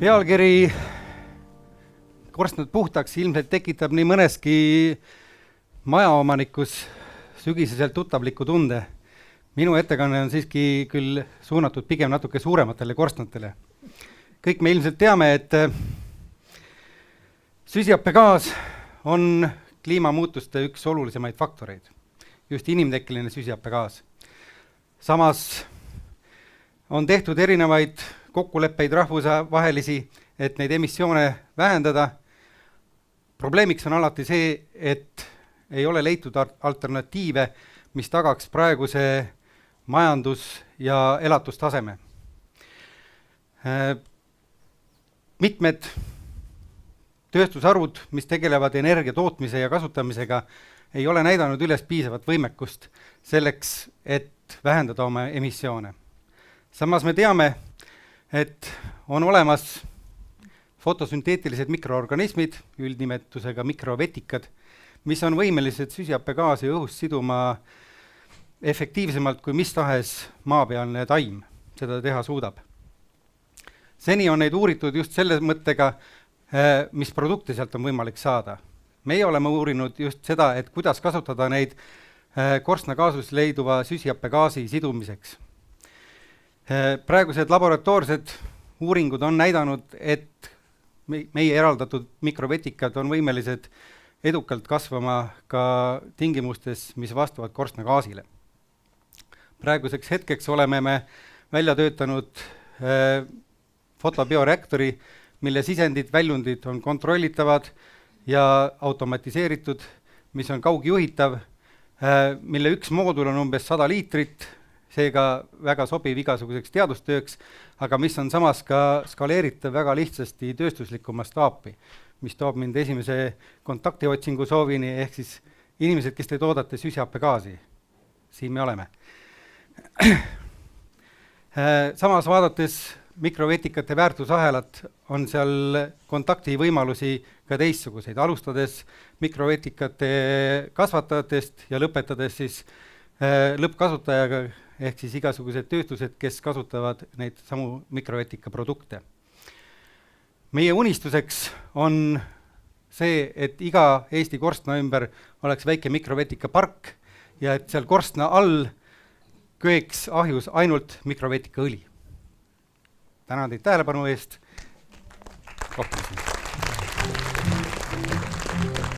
Pealkiri korstnad puhtaks ilmselt tekitab nii mõneski majaomanikus sügiseselt tuttavliku tunde. Minu ettekanne on siiski küll suunatud pigem natuke suurematele korstnatele. Kõik me ilmselt teame, et süsihappegaas on kliimamuutuste üks olulisemaid faktoreid, just inimtekkeline süsihappegaas. Samas on tehtud erinevaid kokkuleppeid rahvusvahelisi, et neid emissioone vähendada. Probleemiks on alati see, et ei ole leitud alternatiive, mis tagaks praeguse majandus- ja elatustaseme. Mitmed tööstusharud, mis tegelevad energia tootmise ja kasutamisega, ei ole näidanud üles piisavat võimekust selleks, et vähendada oma emissioone. Samas me teame, et on olemas fotosünteetilised mikroorganismid, üldnimetusega mikrovetikad, mis on võimelised süsihappegaasi õhust siduma efektiivsemalt kui mis tahes maapealne taim seda teha suudab. Seni on neid uuritud just selle mõttega, mis produkte sealt on võimalik saada. Meie oleme uurinud just seda, et kuidas kasutada neid korstnagaasus leiduva süsihappegaasi sidumiseks. Praegused laboratoorsed uuringud on näidanud, et meie eraldatud mikrovetikad on võimelised edukalt kasvama ka tingimustes, mis vastavad korstnagaasile. Praeguseks hetkeks oleme me välja töötanud fotobioreaktori, mille sisendid, väljundid on kontrollitavad ja automatiseeritud, mis on kaugjuhitav, mille üks moodul on umbes 100 liitrit, seega väga sobiv igasuguseks teadustööks, aga mis on samas ka skaleeritav väga lihtsasti tööstuslikku mastaapi, mis toob mind esimese kontaktiotsingu soovini, ehk siis inimesed, kes te toodate süsihappegaasi. Siin me oleme. Samas vaadates mikrovetikate väärtusahelat on seal kontakti võimalusi ka teistsuguseid, alustades mikrovetikate kasvatajatest ja lõpetades siis lõppkasutajaga, ehk siis igasugused tööstused, kes kasutavad neid samu mikrovetika produkte. Meie unistuseks on see, et iga Eesti korstna ümber oleks väike mikrovetika park ja et seal korstna all köeks ahjus ainult mikrovetika õli. Tänan teid tähelepanu eest. Kohtumiseni.